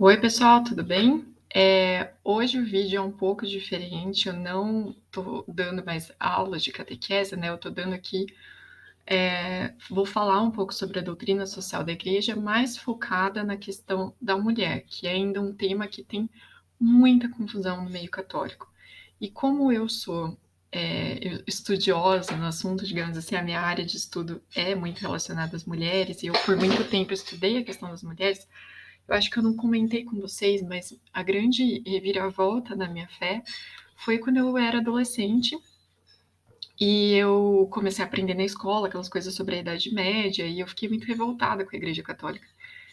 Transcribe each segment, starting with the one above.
Oi, pessoal, tudo bem? Hoje o vídeo é um pouco diferente, eu não tô dando mais aulas de catequese, né? Eu tô dando aqui, vou falar um pouco sobre a doutrina social da igreja, mais focada na questão da mulher, que é ainda um tema que tem muita confusão no meio católico. E como eu sou estudiosa no assunto, digamos assim, a minha área de estudo é muito relacionada às mulheres, e eu por muito tempo estudei a questão das mulheres. Eu acho que eu não comentei com vocês, mas a grande reviravolta da minha fé foi quando eu era adolescente e eu comecei a aprender na escola aquelas coisas sobre a Idade Média e eu fiquei muito revoltada com a Igreja Católica.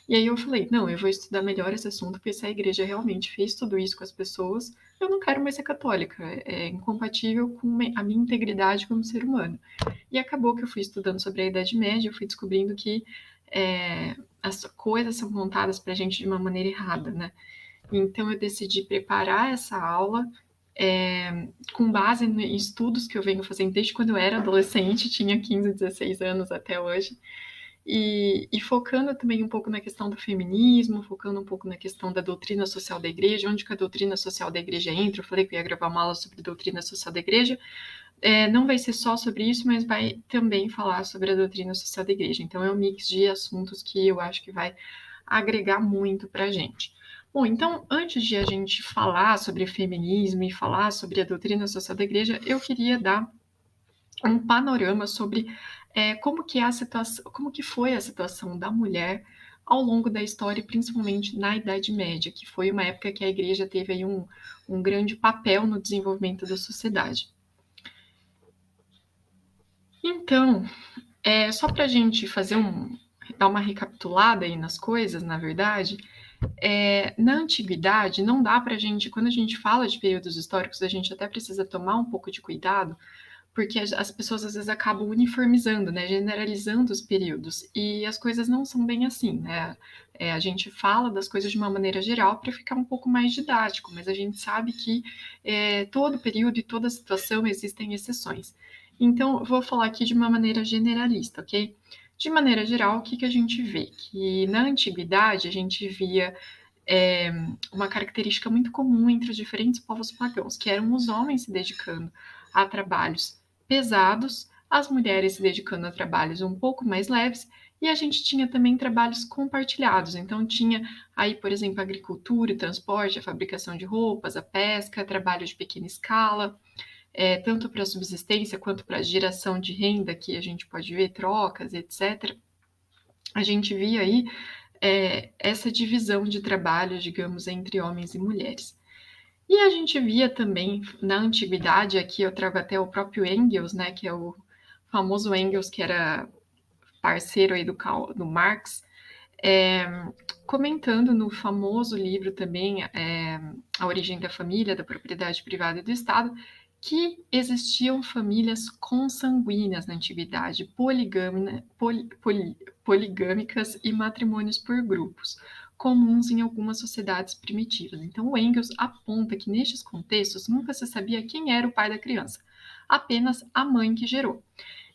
E aí eu falei, não, eu vou estudar melhor esse assunto, porque se a igreja realmente fez tudo isso com as pessoas, eu não quero mais ser católica. É incompatível com a minha integridade como ser humano. E acabou que eu fui estudando sobre a Idade Média, eu fui descobrindo que as coisas são contadas para a gente de uma maneira errada, né? Então eu decidi preparar essa aula com base em estudos que eu venho fazendo desde quando eu era adolescente, tinha 15, 16 anos até hoje, e focando também um pouco na questão do feminismo, focando um pouco na questão da doutrina social da igreja, onde que a doutrina social da igreja entra. Eu falei que eu ia gravar uma aula sobre doutrina social da igreja, não vai ser só sobre isso, mas vai também falar sobre a doutrina social da igreja. Então é um mix de assuntos que eu acho que vai agregar muito para a gente. Bom, então, antes de a gente falar sobre feminismo e falar sobre a doutrina social da igreja, eu queria dar um panorama sobre como que é a situação, como que foi a situação da mulher ao longo da história, principalmente na Idade Média, que foi uma época que a igreja teve aí um grande papel no desenvolvimento da sociedade. Então, só para a gente dar uma recapitulada aí nas coisas, na verdade, na antiguidade não dá para a gente, quando a gente fala de períodos históricos, a gente até precisa tomar um pouco de cuidado, porque as pessoas às vezes acabam uniformizando, né, generalizando os períodos, e as coisas não são bem assim, né? A gente fala das coisas de uma maneira geral para ficar um pouco mais didático, mas a gente sabe que todo período e toda situação existem exceções. Então, eu vou falar aqui de uma maneira generalista, ok? De maneira geral, o que, que a gente vê? Que na antiguidade a gente via é, uma característica muito comum entre os diferentes povos pagãos, que eram os homens se dedicando a trabalhos pesados, as mulheres se dedicando a trabalhos um pouco mais leves, e a gente tinha também trabalhos compartilhados. Então tinha aí, por exemplo, a agricultura, o transporte, a fabricação de roupas, a pesca, trabalho de pequena escala, tanto para subsistência quanto para geração de renda, que a gente pode ver trocas, etc. A gente via aí essa divisão de trabalho, digamos, entre homens e mulheres. E a gente via também na antiguidade, aqui eu trago até o próprio Engels, né, que é o famoso Engels, que era parceiro aí do Marx, é, comentando no famoso livro também, A Origem da Família, da Propriedade Privada e do Estado, que existiam famílias consanguíneas na antiguidade, poligâmicas e matrimônios por grupos, comuns em algumas sociedades primitivas. Então, o Engels aponta que nestes contextos nunca se sabia quem era o pai da criança, apenas a mãe que gerou.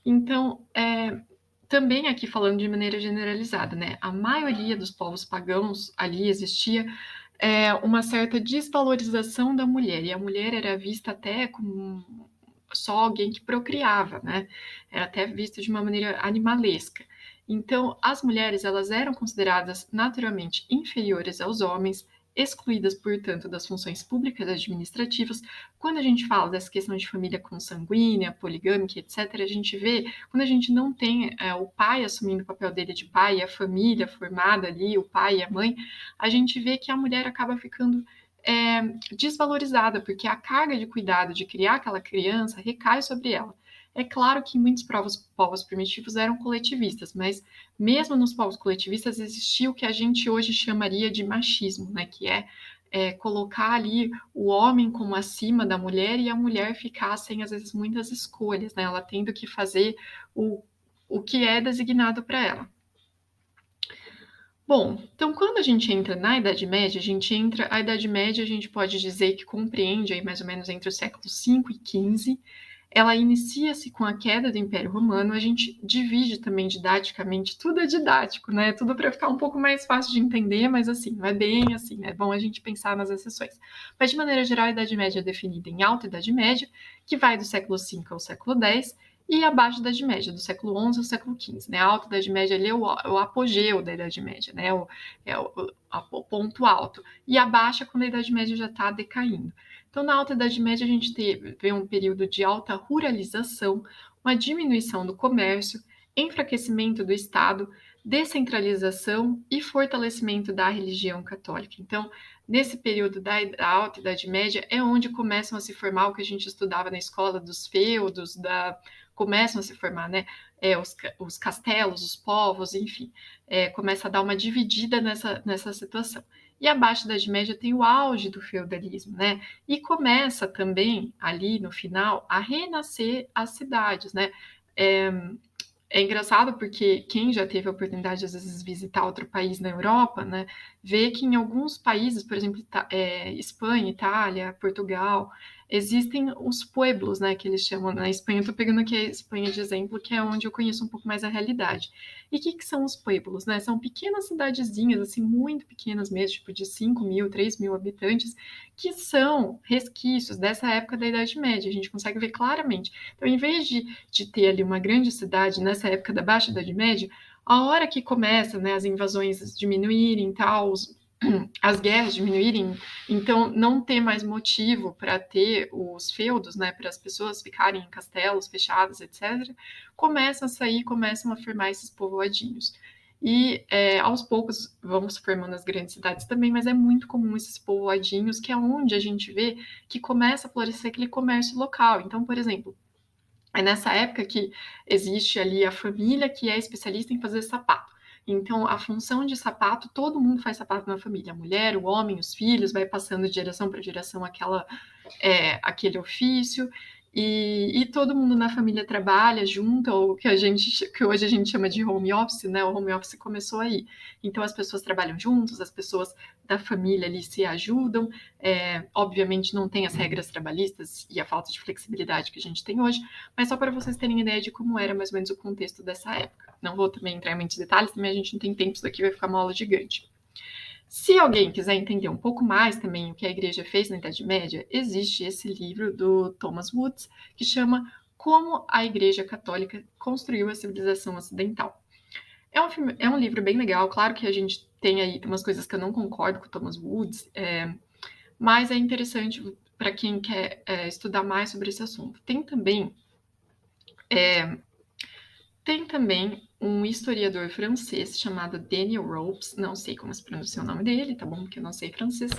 Então, também aqui falando de maneira generalizada, né? A maioria dos povos pagãos ali existia uma certa desvalorização da mulher, e a mulher era vista até como só alguém que procriava, né? Era até vista de uma maneira animalesca. Então, as mulheres elas eram consideradas naturalmente inferiores aos homens, excluídas, portanto, das funções públicas e administrativas. Quando a gente fala dessa questão de família consanguínea, poligâmica, etc., a gente vê, quando a gente não tem o pai assumindo o papel dele de pai, a família formada ali, o pai e a mãe, a gente vê que a mulher acaba ficando desvalorizada, porque a carga de cuidado de criar aquela criança recai sobre ela. É claro que muitos povos primitivos eram coletivistas, mas mesmo nos povos coletivistas existia o que a gente hoje chamaria de machismo, né? Que colocar ali o homem como acima da mulher e a mulher ficar sem, às vezes, muitas escolhas, né? Ela tendo que fazer o que é designado para ela. Bom, então quando a gente entra na Idade Média, a Idade Média a gente pode dizer que compreende aí mais ou menos entre os séculos 5 e 15, ela inicia-se com a queda do Império Romano. A gente divide também didaticamente, tudo é didático, né? Tudo para ficar um pouco mais fácil de entender, mas assim, não é bem assim, é bom a gente pensar nas exceções. Mas de maneira geral, a Idade Média é definida em Alta Idade Média, que vai do século V ao século X, e a Baixa Idade Média, do século XI ao século XV. Né? A Alta Idade Média ali é o apogeu da Idade Média, né? O ponto alto. E a Baixa, quando a Idade Média já está decaindo. Então, na Alta Idade Média, a gente teve um período de alta ruralização, uma diminuição do comércio, enfraquecimento do Estado, descentralização e fortalecimento da religião católica. Então, nesse período da Alta Idade Média, é onde começam a se formar o que a gente estudava na escola dos feudos, começam a se formar, né? Os castelos, os povos, enfim, começa a dar uma dividida nessa situação. E a Baixa Idade Média tem o auge do feudalismo, né? E começa também, ali no final, a renascer as cidades, né? É engraçado porque quem já teve a oportunidade, às vezes, de visitar outro país na Europa, né, vê que em alguns países, por exemplo, Espanha, Itália, Portugal, existem os pueblos, né, que eles chamam. Na Espanha, eu estou pegando aqui a Espanha de exemplo, que é onde eu conheço um pouco mais a realidade. E o que são os pueblos? Né? São pequenas cidadezinhas, assim, muito pequenas mesmo, tipo de 5.000, 3.000 habitantes, que são resquícios dessa época da Idade Média. A gente consegue ver claramente. Então, em vez de ter ali uma grande cidade nessa época da Baixa Idade Média, a hora que começa, né, as invasões diminuírem, tal, as guerras diminuírem, então não ter mais motivo para ter os feudos, né, para as pessoas ficarem em castelos fechados, etc., começam a formar esses povoadinhos. E aos poucos vão se formando as grandes cidades também, mas é muito comum esses povoadinhos, que é onde a gente vê que começa a florescer aquele comércio local. Então, por exemplo, é nessa época que existe ali a família que é especialista em fazer sapato. Então, a função de sapato, todo mundo faz sapato na família. A mulher, o homem, os filhos, vai passando de geração para geração aquele ofício. E todo mundo na família trabalha junto, ou que hoje a gente chama de home office, né? O home office começou aí. Então, as pessoas trabalham juntos, as pessoas da família ali se ajudam. Obviamente, não tem as regras trabalhistas e a falta de flexibilidade que a gente tem hoje, mas só para vocês terem ideia de como era mais ou menos o contexto dessa época. Não vou também entrar em muitos detalhes, também a gente não tem tempo, isso daqui vai ficar uma aula gigante. Se alguém quiser entender um pouco mais também o que a igreja fez na Idade Média, existe esse livro do Thomas Woods, que chama Como a Igreja Católica Construiu a Civilização Ocidental. É um livro bem legal, claro que a gente tem aí umas coisas que eu não concordo com o Thomas Woods, mas é interessante para quem quer estudar mais sobre esse assunto. Tem também um historiador francês chamado Daniel Ropes, não sei como se pronuncia o nome dele, tá bom? Porque eu não sei francês,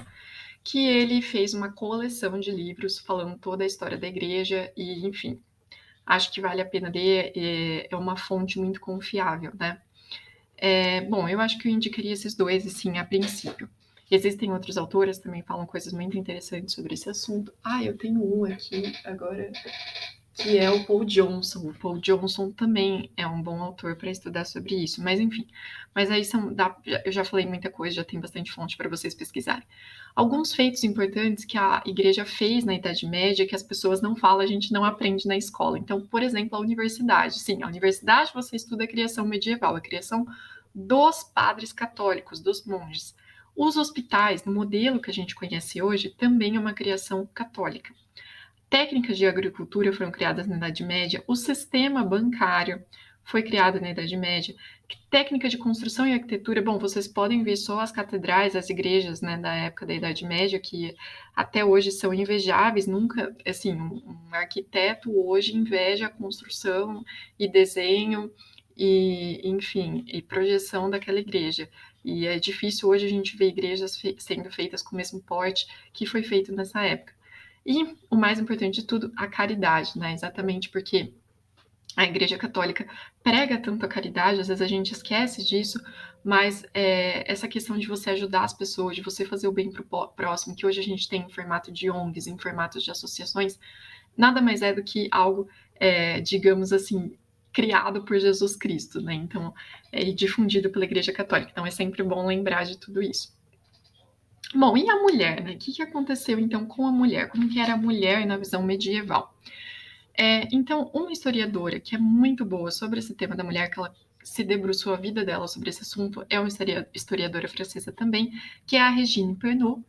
que ele fez uma coleção de livros falando toda a história da igreja e, enfim, acho que vale a pena ler, é uma fonte muito confiável, né? Bom, eu acho que eu indicaria esses dois, assim, a princípio. Existem outros autores que também falam coisas muito interessantes sobre esse assunto. Eu tenho um aqui agora, que é o Paul Johnson. O Paul Johnson também é um bom autor para estudar sobre isso, mas enfim. Mas aí eu já falei muita coisa, já tem bastante fonte para vocês pesquisarem. Alguns feitos importantes que a igreja fez na Idade Média, que as pessoas não falam, a gente não aprende na escola. Então, por exemplo, a universidade. Sim, a universidade você estuda a criação medieval, a criação dos padres católicos, dos monges. Os hospitais, no modelo que a gente conhece hoje, também é uma criação católica. Técnicas de agricultura foram criadas na Idade Média, o sistema bancário foi criado na Idade Média, técnica de construção e arquitetura, bom, vocês podem ver só as catedrais, as igrejas, né, da época da Idade Média, que até hoje são invejáveis, nunca, assim, um arquiteto hoje inveja a construção e desenho e, enfim, e projeção daquela igreja. E é difícil hoje a gente ver igrejas sendo feitas com o mesmo porte que foi feito nessa época. E o mais importante de tudo, a caridade, né? Exatamente porque a Igreja Católica prega tanto a caridade, às vezes a gente esquece disso, mas essa questão de você ajudar as pessoas, de você fazer o bem para o próximo, que hoje a gente tem em formato de ONGs, em formato de associações, nada mais é do que algo, digamos assim, criado por Jesus Cristo, né? Então, e difundido pela Igreja Católica. Então, é sempre bom lembrar de tudo isso. Bom, e a mulher, né? O que aconteceu então com a mulher? Como que era a mulher na visão medieval? Então, uma historiadora que é muito boa sobre esse tema da mulher, que ela se debruçou a vida dela sobre esse assunto, é uma historiadora francesa também, que é a Regine Pernot.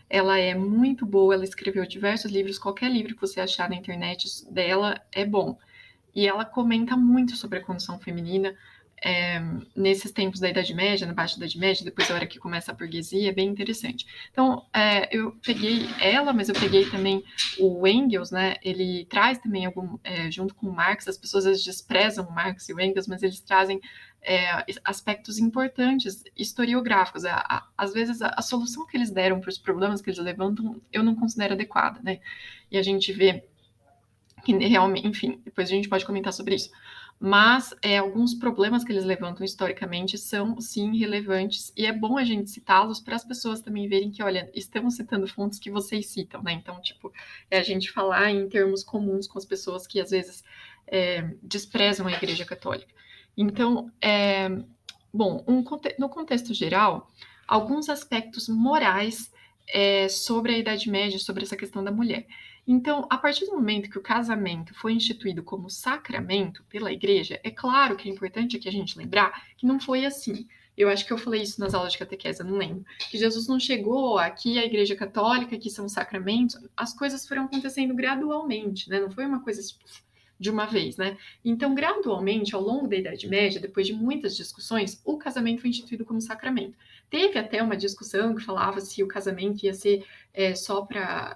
Ela é muito boa, ela escreveu diversos livros, qualquer livro que você achar na internet dela é bom. E ela comenta muito sobre a condição feminina, nesses tempos da Idade Média, na Baixa Idade Média, depois a hora que começa a burguesia, é bem interessante. Então, eu peguei ela, mas eu peguei também o Engels, né? Ele traz também junto com o Marx, as pessoas às vezes desprezam o Marx e o Engels, mas eles trazem aspectos importantes historiográficos. Às vezes a solução que eles deram para os problemas que eles levantam, eu não considero adequada, né? E a gente vê que realmente, enfim, depois a gente pode comentar sobre isso. Mas alguns problemas que eles levantam historicamente são, sim, relevantes, e é bom a gente citá-los para as pessoas também verem que, olha, estamos citando fontes que vocês citam, né? Então, tipo, a gente falar em termos comuns com as pessoas que, às vezes, desprezam a Igreja Católica. Então, bom, no contexto geral, alguns aspectos morais sobre a Idade Média, sobre essa questão da mulher. Então, a partir do momento que o casamento foi instituído como sacramento pela igreja, é claro que é importante aqui a gente lembrar que não foi assim. Eu acho que eu falei isso nas aulas de catequese, eu não lembro. Que Jesus não chegou aqui à igreja católica, que são sacramentos, as coisas foram acontecendo gradualmente, né? Não foi uma coisa de uma vez, né? Então, gradualmente, ao longo da Idade Média, depois de muitas discussões, o casamento foi instituído como sacramento. Teve até uma discussão que falava se o casamento ia ser só para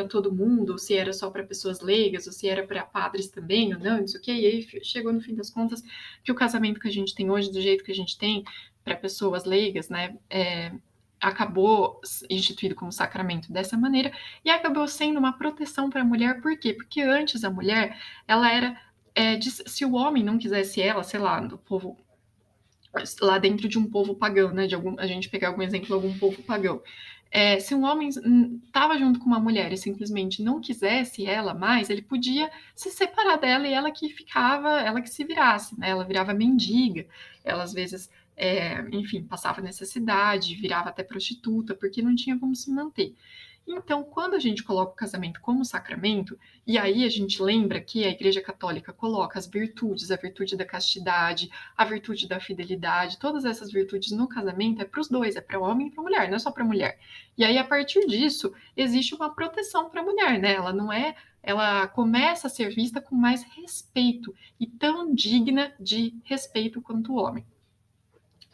todo mundo, se era só para pessoas leigas, ou se era para padres também, ou não, não sei o quê. E aí chegou, no fim das contas, que o casamento que a gente tem hoje, do jeito que a gente tem, para pessoas leigas, né, acabou instituído como sacramento dessa maneira e acabou sendo uma proteção para a mulher. Por quê? Porque antes a mulher, ela era se o homem não quisesse ela, sei lá, do povo lá dentro de um povo pagão, né? A gente pegar algum exemplo de algum povo pagão. Se um homem estava junto com uma mulher e simplesmente não quisesse ela mais, ele podia se separar dela e ela que ficava, ela que se virasse, né? Ela virava mendiga, ela às vezes, enfim, passava necessidade, virava até prostituta, porque não tinha como se manter. Então, quando a gente coloca o casamento como sacramento, e aí a gente lembra que a Igreja Católica coloca as virtudes, a virtude da castidade, a virtude da fidelidade, todas essas virtudes no casamento é para os dois, é para o homem e para a mulher, não é só para a mulher. E aí, a partir disso, existe uma proteção para a mulher, né? Ela começa a ser vista com mais respeito e tão digna de respeito quanto o homem.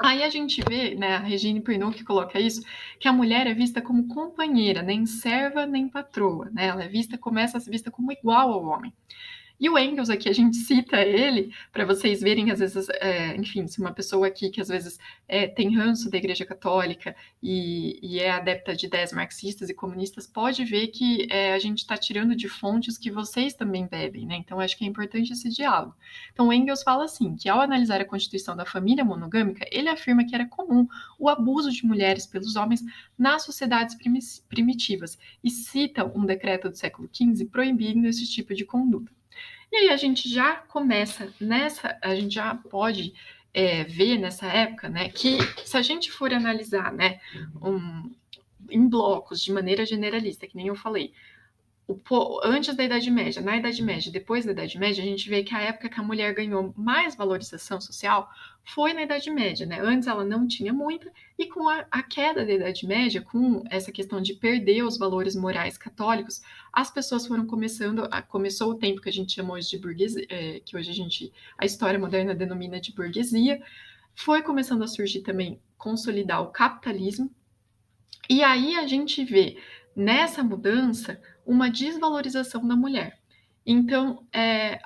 Aí a gente vê, né, a Regine Pernot que coloca isso, que a mulher é vista como companheira, nem serva nem patroa, né? Ela começa a ser vista como igual ao homem. E o Engels aqui, a gente cita ele para vocês verem, às vezes, enfim, se uma pessoa aqui que às vezes tem ranço da Igreja Católica e é adepta de ideias marxistas e comunistas, pode ver que a gente está tirando de fontes que vocês também bebem, né? Então, acho que é importante esse diálogo. Então, o Engels fala assim, que ao analisar a constituição da família monogâmica, ele afirma que era comum o abuso de mulheres pelos homens nas sociedades primitivas e cita um decreto do século XV proibindo esse tipo de conduta. E aí a gente já começa a gente já pode ver nessa época, né, que se a gente for analisar, né, em blocos, de maneira generalista, que nem eu falei, antes da Idade Média, na Idade Média e depois da Idade Média, a gente vê que a época que a mulher ganhou mais valorização social foi na Idade Média, né? Antes ela não tinha muita, e com a queda da Idade Média, com essa questão de perder os valores morais católicos, as pessoas foram começou o tempo que a gente chama hoje de burguesia, que hoje a história moderna denomina de burguesia, foi começando a surgir também, consolidar o capitalismo, e aí a gente vê nessa mudança uma desvalorização da mulher. Então,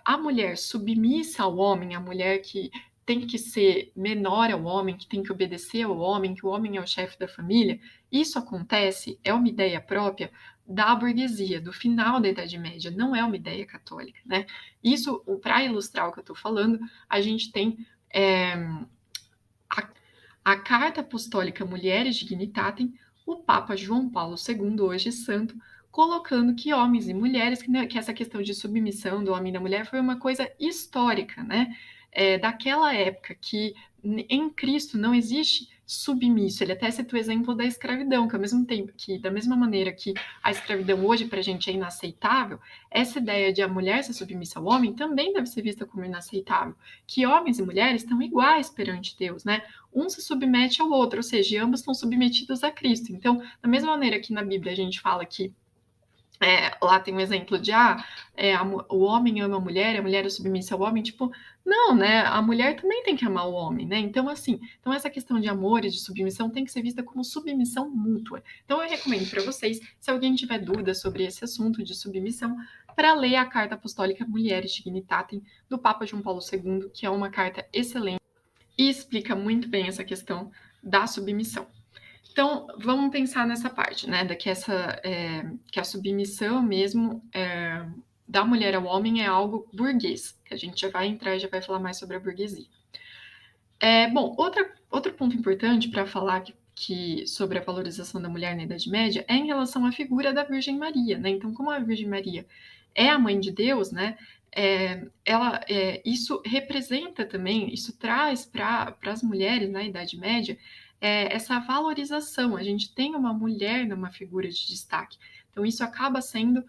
a mulher submissa ao homem, a mulher que tem que ser menor ao homem, que tem que obedecer ao homem, que o homem é o chefe da família, isso acontece, é uma ideia própria da burguesia, do final da Idade Média, não é uma ideia católica, né? Isso, para ilustrar o que eu estou falando, a gente tem a Carta Apostólica Mulheres Dignitatem, o Papa João Paulo II, hoje santo, colocando que homens e mulheres, que essa questão de submissão do homem e da mulher foi uma coisa histórica, né? Daquela época que em Cristo não existe submisso. Ele até cita o exemplo da escravidão, que ao mesmo tempo que, da mesma maneira que a escravidão hoje pra gente é inaceitável, essa ideia de a mulher ser submissa ao homem também deve ser vista como inaceitável, que homens e mulheres estão iguais perante Deus, né? Um se submete ao outro, ou seja, ambos estão submetidos a Cristo. Então, da mesma maneira que na Bíblia a gente fala que lá tem um exemplo de o homem ama a mulher é submissa ao homem, tipo, não, né? A mulher também tem que amar o homem, né? Então, assim, essa questão de amor e de submissão tem que ser vista como submissão mútua. Então, eu recomendo para vocês, se alguém tiver dúvida sobre esse assunto de submissão, para ler a Carta Apostólica Mulieris Dignitatem do Papa João Paulo II, que é uma carta excelente e explica muito bem essa questão da submissão. Então, vamos pensar nessa parte, né, que a submissão mesmo da mulher ao homem é algo burguês, que a gente já vai entrar e já vai falar mais sobre a burguesia. Bom, outro ponto importante para falar sobre a valorização da mulher na Idade Média é em relação à figura da Virgem Maria, né? Então, como a Virgem Maria é a mãe de Deus, né? Isso representa também, isso traz para as mulheres na Idade Média essa valorização. A gente tem uma mulher numa figura de destaque. Então, isso acaba sendo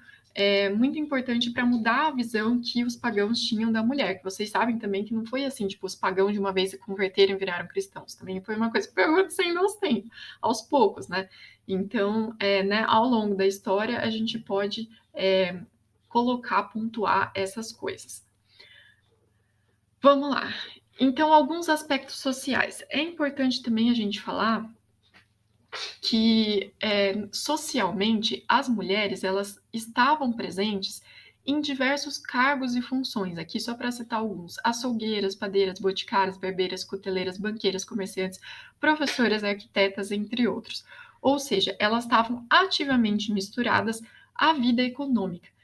muito importante para mudar a visão que os pagãos tinham da mulher, que vocês sabem também que não foi assim, tipo, os pagãos de uma vez se converteram e viraram cristãos. Também foi uma coisa que foi acontecendo aos poucos, né? Então, né, ao longo da história, a gente pode pontuar essas coisas. Vamos lá. Então, alguns aspectos sociais. É importante também a gente falar que socialmente as mulheres elas estavam presentes em diversos cargos e funções. Aqui só para citar alguns: açougueiras, padeiras, boticárias, barbeiras, cuteleiras, banqueiras, comerciantes, professoras, arquitetas, entre outros. Ou seja, elas estavam ativamente misturadas à vida econômica.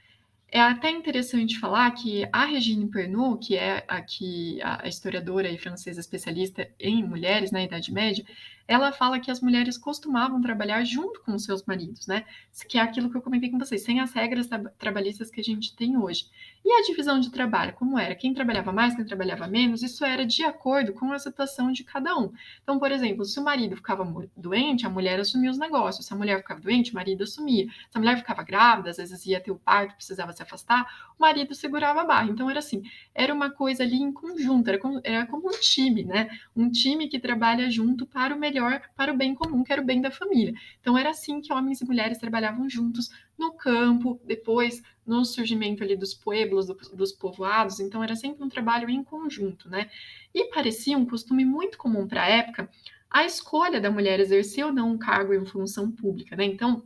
É até interessante falar que a Regine Pernod, que é a historiadora e francesa especialista em mulheres na Idade Média, ela fala que as mulheres costumavam trabalhar junto com os seus maridos, né? Que é aquilo que eu comentei com vocês, sem as regras trabalhistas que a gente tem hoje. E a divisão de trabalho, como era? Quem trabalhava mais, quem trabalhava menos, isso era de acordo com a situação de cada um. Então, por exemplo, se o marido ficava doente, a mulher assumia os negócios. Se a mulher ficava doente, o marido assumia. Se a mulher ficava grávida, às vezes ia ter o parto, precisava se afastar, o marido segurava a barra. Então, era assim, era uma coisa ali em conjunto, era como um time, né? Um time que trabalha junto para o melhor, para o bem comum, que era o bem da família. Então, era assim que homens e mulheres trabalhavam juntos no campo, depois no surgimento ali dos pueblos, dos povoados. Então, era sempre um trabalho em conjunto, né? E parecia um costume muito comum para a época a escolha da mulher exercer ou não um cargo em função pública, né? Então,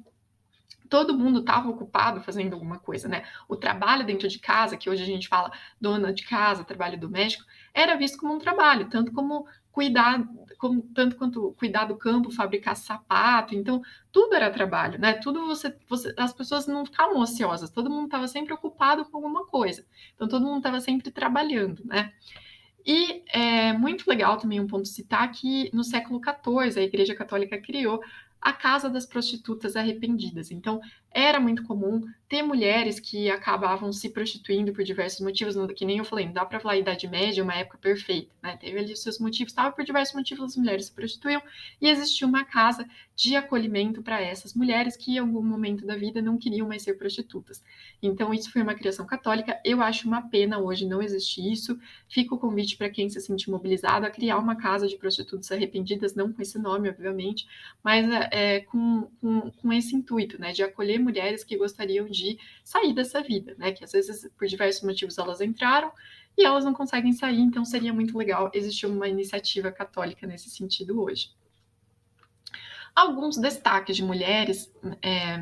todo mundo estava ocupado fazendo alguma coisa, né? O trabalho dentro de casa, que hoje a gente fala dona de casa, trabalho doméstico, era visto como um trabalho, tanto quanto cuidar do campo, fabricar sapato. Então, tudo era trabalho, né? As pessoas não ficavam ociosas, todo mundo estava sempre ocupado com alguma coisa. Então, todo mundo estava sempre trabalhando, né? E é muito legal também um ponto citar que no século XIV a Igreja Católica criou a Casa das Prostitutas Arrependidas. Então, era muito comum ter mulheres que acabavam se prostituindo por diversos motivos, que nem eu falei, não dá para falar Idade Média, uma época perfeita, né? Teve ali os seus motivos, por diversos motivos as mulheres se prostituíam, e existia uma casa de acolhimento para essas mulheres que em algum momento da vida não queriam mais ser prostitutas. Então, isso foi uma criação católica. Eu acho uma pena hoje não existir isso. Fica o convite para quem se sentir mobilizado a criar uma casa de prostitutas arrependidas, não com esse nome, obviamente, mas com esse intuito, né, de acolher mulheres que gostariam de sair dessa vida, né, que às vezes por diversos motivos elas entraram e elas não conseguem sair, então seria muito legal existir uma iniciativa católica nesse sentido hoje. Alguns destaques de mulheres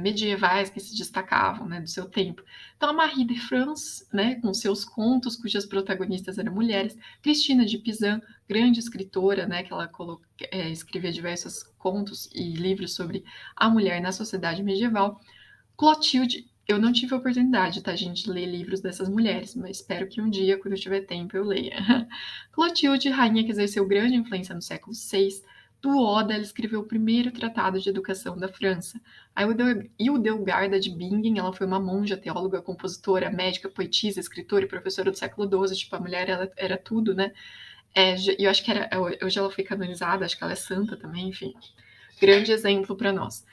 medievais que se destacavam, né, do seu tempo. Então, a Marie de France, né, com seus contos, cujas protagonistas eram mulheres. Cristina de Pizan, grande escritora, né, que ela escrevia diversos contos e livros sobre a mulher na sociedade medieval. Clotilde, eu não tive a oportunidade, tá, gente, de ler livros dessas mulheres, mas espero que um dia, quando eu tiver tempo, eu leia. Clotilde, rainha que exerceu grande influência no século VI. Do Oda, ela escreveu o primeiro tratado de educação da França. A Hildegarda de Bingen, ela foi uma monja, teóloga, compositora, médica, poetisa, escritora e professora do século XII. Tipo, a mulher ela era tudo, né? eu acho que hoje ela foi canonizada, acho que ela é santa também, enfim. Grande exemplo para nós.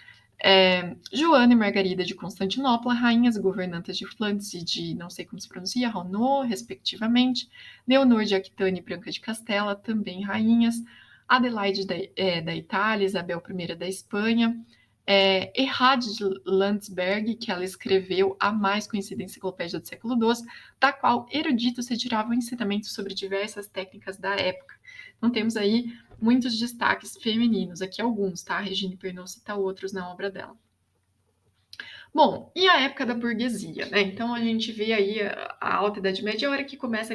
Joana e Margarida de Constantinopla, rainhas e governantas de Flandres e de, não sei como se pronuncia, Renaud, respectivamente. Leonor de Aquitânia e Branca de Castela, também rainhas. Adelaide da Itália, Isabel I da Espanha. Erhard de Landsberg, que ela escreveu a mais conhecida enciclopédia do século XII, da qual eruditos retiravam ensinamentos sobre diversas técnicas da época. Então temos aí muitos destaques femininos, aqui alguns, tá? A Regine Pernod cita outros na obra dela. Bom, e a época da burguesia, né? Então a gente vê aí a Alta Idade Média, a hora que começa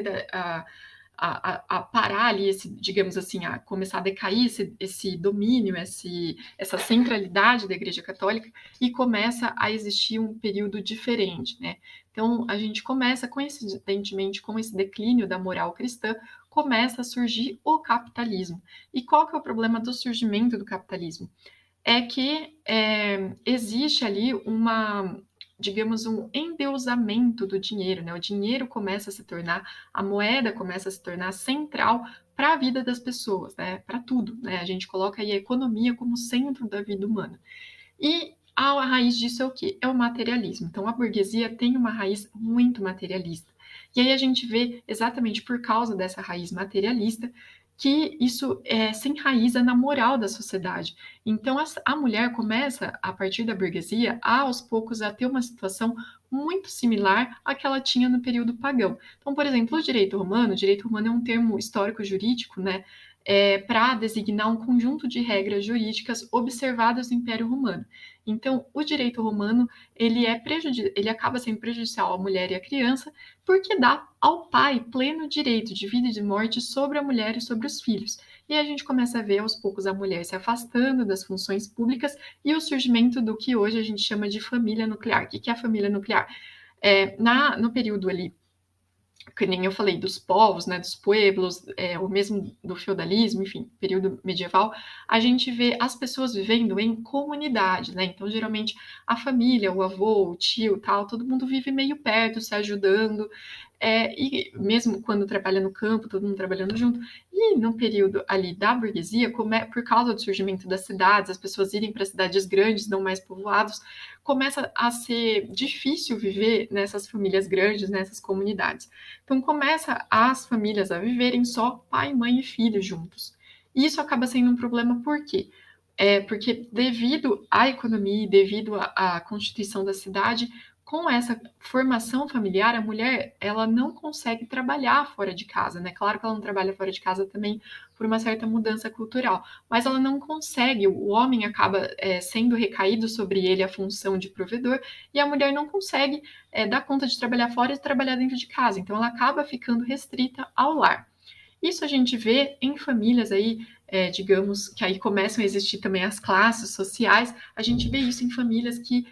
a parar ali, digamos assim, a começar a decair esse domínio, essa centralidade da Igreja Católica e começa a existir um período diferente, né? Então a gente começa, coincidentemente, com esse declínio da moral cristã, começa a surgir o capitalismo. E qual que é o problema do surgimento do capitalismo? É que existe ali digamos, um endeusamento do dinheiro, né? O dinheiro começa a se tornar, a moeda começa a se tornar central para a vida das pessoas, né? Para tudo, né? A gente coloca aí a economia como centro da vida humana. E a raiz disso é o quê? É o materialismo. Então, a burguesia tem uma raiz muito materialista. E aí a gente vê, exatamente por causa dessa raiz materialista, que isso se enraiza na moral da sociedade. Então, a mulher começa, a partir da burguesia, aos poucos, a ter uma situação muito similar à que ela tinha no período pagão. Então, por exemplo, o direito romano é um termo histórico-jurídico, né, para designar um conjunto de regras jurídicas observadas no Império Romano. Então, o direito romano ele acaba sendo prejudicial à mulher e à criança, porque dá ao pai pleno direito de vida e de morte sobre a mulher e sobre os filhos. E a gente começa a ver aos poucos a mulher se afastando das funções públicas e o surgimento do que hoje a gente chama de família nuclear. O que é a família nuclear? No período ali, que nem eu falei, dos povos, né, dos pueblos, ou mesmo do feudalismo, enfim, período medieval, a gente vê as pessoas vivendo em comunidade, né? Então, geralmente, a família, o avô, o tio, tal, todo mundo vive meio perto, se ajudando, e mesmo quando trabalha no campo, todo mundo trabalhando junto. E no período ali da burguesia, por causa do surgimento das cidades, as pessoas irem para cidades grandes, não mais povoados, começa a ser difícil viver nessas famílias grandes, nessas comunidades. Então começa as famílias a viverem só pai, mãe e filho juntos. E isso acaba sendo um problema por quê? Porque devido à economia, devido à constituição da cidade, com essa formação familiar, a mulher ela não consegue trabalhar fora de casa, né? Claro que ela não trabalha fora de casa também por uma certa mudança cultural, mas ela não consegue. O homem acaba sendo recaído sobre ele a função de provedor e a mulher não consegue dar conta de trabalhar fora e trabalhar dentro de casa. Então ela acaba ficando restrita ao lar. Isso a gente vê em famílias aí, digamos, que aí começam a existir também as classes sociais, a gente vê isso em famílias que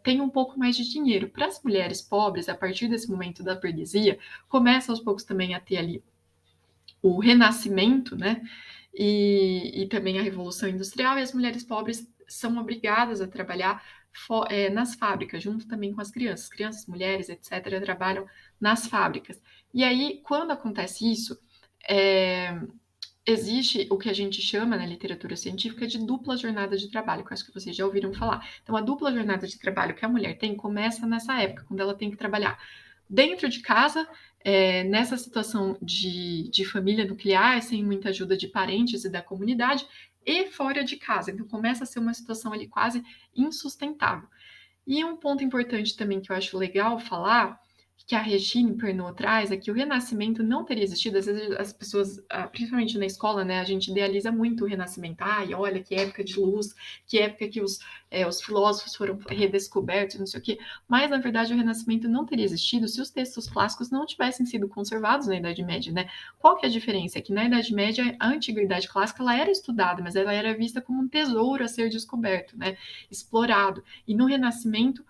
têm um pouco mais de dinheiro. Para as mulheres pobres, a partir desse momento da burguesia, começa aos poucos também a ter ali o renascimento, né? E também a Revolução Industrial, e as mulheres pobres são obrigadas a trabalhar nas fábricas, junto também com as crianças. Crianças, mulheres, etc., trabalham nas fábricas. E aí, quando acontece isso, existe o que a gente chama na literatura científica de dupla jornada de trabalho, que eu acho que vocês já ouviram falar. Então, a dupla jornada de trabalho que a mulher tem começa nessa época, quando ela tem que trabalhar dentro de casa, nessa situação de família nuclear, sem muita ajuda de parentes e da comunidade, e fora de casa. Então, começa a ser uma situação ali quase insustentável. E um ponto importante também que eu acho legal falar, que a Regine Pernod traz, é que o Renascimento não teria existido. Às vezes as pessoas, principalmente na escola, né, a gente idealiza muito o Renascimento. Ai, olha que época de luz, que época que os filósofos foram redescobertos, não sei o quê. Mas, na verdade, o Renascimento não teria existido se os textos clássicos não tivessem sido conservados na Idade Média, né? Qual que é a diferença? É que na Idade Média, a Antiguidade Clássica, ela era estudada, mas ela era vista como um tesouro a ser descoberto, né? Explorado. E no Renascimento,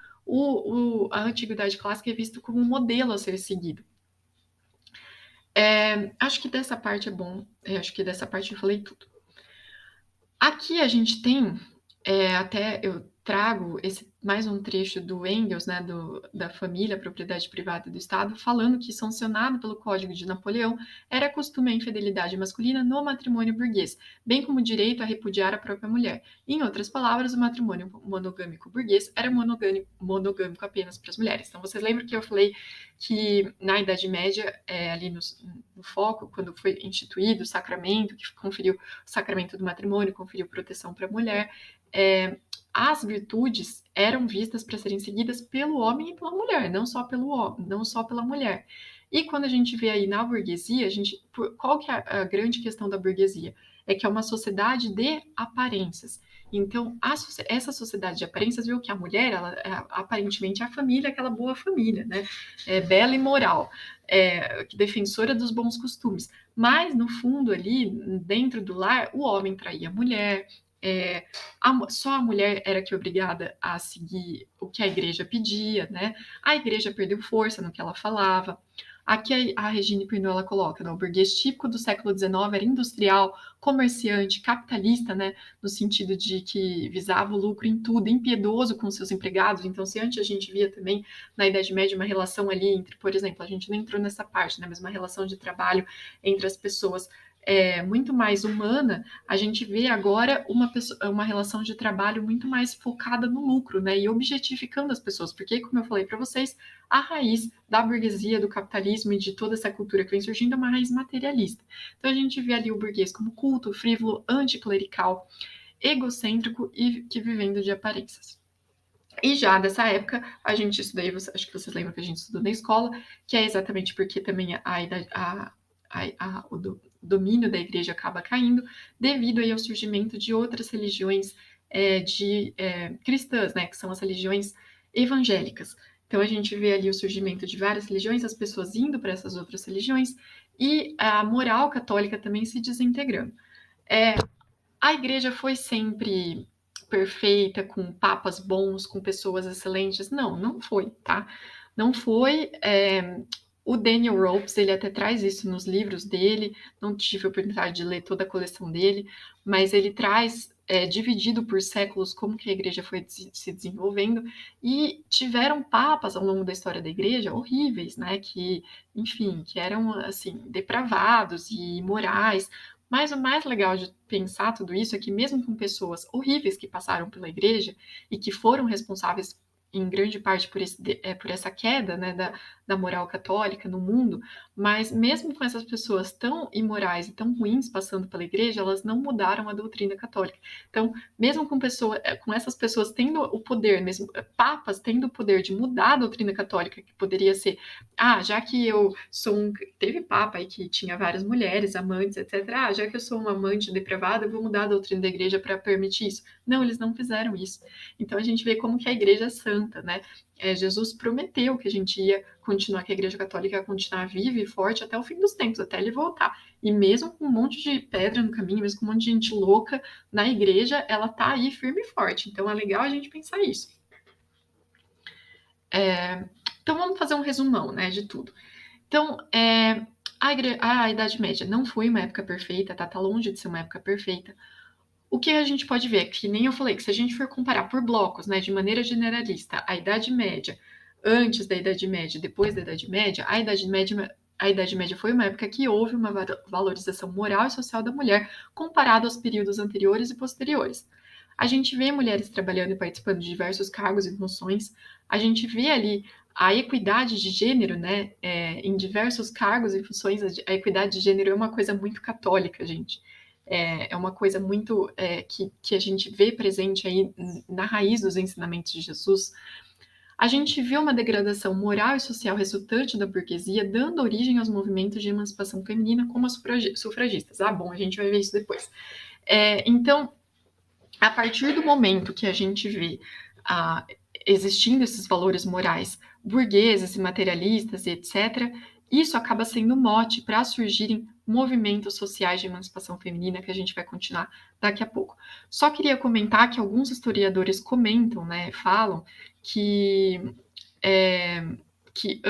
a Antiguidade Clássica é visto como um modelo a ser seguido. Acho que dessa parte é bom. Acho que dessa parte eu falei tudo. Aqui a gente tem Até eu trago mais um trecho do Engels, né, da família, propriedade privada do Estado, falando que, sancionado pelo Código de Napoleão, era costume a infidelidade masculina no matrimônio burguês, bem como o direito a repudiar a própria mulher. Em outras palavras, o matrimônio monogâmico burguês era monogâmico apenas para as mulheres. Então, vocês lembram que eu falei que na Idade Média, ali no foco, quando foi instituído o sacramento, que conferiu o sacramento do matrimônio, conferiu proteção para a mulher, as virtudes eram vistas para serem seguidas pelo homem e pela mulher, não só pelo homem, não só pela mulher. E quando a gente vê aí na burguesia, qual que é a grande questão da burguesia? É que é uma sociedade de aparências. Então, essa sociedade de aparências viu que a mulher, ela, aparentemente, é a família, aquela boa família, né? É bela e moral, defensora dos bons costumes. Mas, no fundo, ali, dentro do lar, o homem traía a mulher, só a mulher era que obrigada a seguir o que a igreja pedia, né? A igreja perdeu força no que ela falava. Aqui a Regine Pernod ela coloca, né? O burguês típico do século XIX era industrial, comerciante, capitalista, né? No sentido de que visava o lucro em tudo, impiedoso com seus empregados. Então, se antes a gente via também na Idade Média uma relação ali entre, por exemplo, a gente não entrou nessa parte, né? Mas uma relação de trabalho entre as pessoas muito mais humana, a gente vê agora uma relação de trabalho muito mais focada no lucro, né? E objetificando as pessoas, porque, como eu falei para vocês, a raiz da burguesia, do capitalismo e de toda essa cultura que vem surgindo é uma raiz materialista. Então a gente vê ali o burguês como culto, frívolo, anticlerical, egocêntrico e que vivendo de aparências. E já dessa época, a gente estuda, acho que vocês lembram que a gente estudou na escola, que é exatamente porque também o domínio da igreja acaba caindo, devido aí ao surgimento de outras religiões cristãs, né, que são as religiões evangélicas. Então a gente vê ali o surgimento de várias religiões, as pessoas indo para essas outras religiões, e a moral católica também se desintegrando. A igreja foi sempre perfeita, com papas bons, com pessoas excelentes? Não, não foi, tá? Não foi. O Daniel Ropes, ele até traz isso nos livros dele, não tive a oportunidade de ler toda a coleção dele, mas ele traz, dividido por séculos, como que a igreja foi se desenvolvendo, e tiveram papas ao longo da história da igreja horríveis, né, que, enfim, que eram, assim, depravados e imorais, mas o mais legal de pensar tudo isso é que, mesmo com pessoas horríveis que passaram pela igreja e que foram responsáveis em grande parte por essa queda, né, da moral católica no mundo, mas mesmo com essas pessoas tão imorais e tão ruins passando pela igreja, elas não mudaram a doutrina católica. Então, mesmo com essas pessoas tendo o poder, mesmo papas tendo o poder de mudar a doutrina católica, que poderia ser, já que eu sou teve papa aí que tinha várias mulheres, amantes, etc. Já que eu sou um amante depravado, eu vou mudar a doutrina da igreja para permitir isso. Não, eles não fizeram isso. Então a gente vê como que a igreja é santa, né? Jesus prometeu que a gente ia continuar, que a igreja católica ia continuar viva e forte até o fim dos tempos, até ele voltar. E mesmo com um monte de pedra no caminho, mesmo com um monte de gente louca na igreja, ela tá aí firme e forte. Então é legal a gente pensar isso. Então vamos fazer um resumão, né, de tudo. Então, a Idade Média não foi uma época perfeita, tá longe de ser uma época perfeita. O que a gente pode ver, que nem eu falei, que se a gente for comparar por blocos, né, de maneira generalista, a Idade Média, antes da Idade Média, depois da Idade Média, a Idade Média foi uma época que houve uma valorização moral e social da mulher comparado aos períodos anteriores e posteriores. A gente vê mulheres trabalhando e participando de diversos cargos e funções, a gente vê ali a equidade de gênero, né, em diversos cargos e funções. A equidade de gênero é uma coisa muito católica, gente. É uma coisa muito que a gente vê presente aí na raiz dos ensinamentos de Jesus. A gente viu uma degradação moral e social resultante da burguesia, dando origem aos movimentos de emancipação feminina, como as sufragistas. Bom, a gente vai ver isso depois. Então, a partir do momento que a gente vê existindo esses valores morais burgueses e materialistas e etc., isso acaba sendo mote para surgirem movimentos sociais de emancipação feminina, que a gente vai continuar daqui a pouco. Só queria comentar que alguns historiadores comentam, né, falam que, que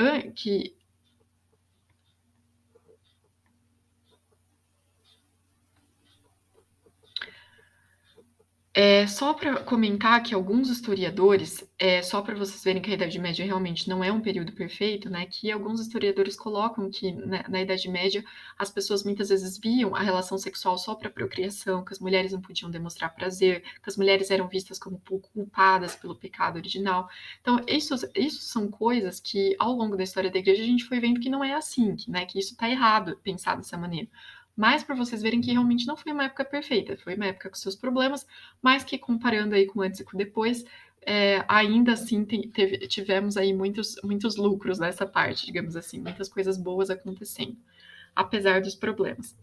Só para comentar que alguns historiadores, só para vocês verem que a Idade Média realmente não é um período perfeito, né, que alguns historiadores colocam que na Idade Média as pessoas muitas vezes viam a relação sexual só para procriação, que as mulheres não podiam demonstrar prazer, que as mulheres eram vistas como culpadas pelo pecado original. Então isso são coisas que ao longo da história da igreja a gente foi vendo que não é assim, que isso está errado pensar dessa maneira. Mas para vocês verem que realmente não foi uma época perfeita, foi uma época com seus problemas, mas que comparando aí com antes e com depois, ainda assim tivemos aí muitos lucros nessa parte, digamos assim, muitas coisas boas acontecendo, apesar dos problemas.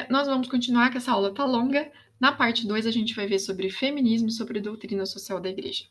Nós vamos continuar, que essa aula tá longa. Na parte 2 a gente vai ver sobre feminismo e sobre doutrina social da igreja.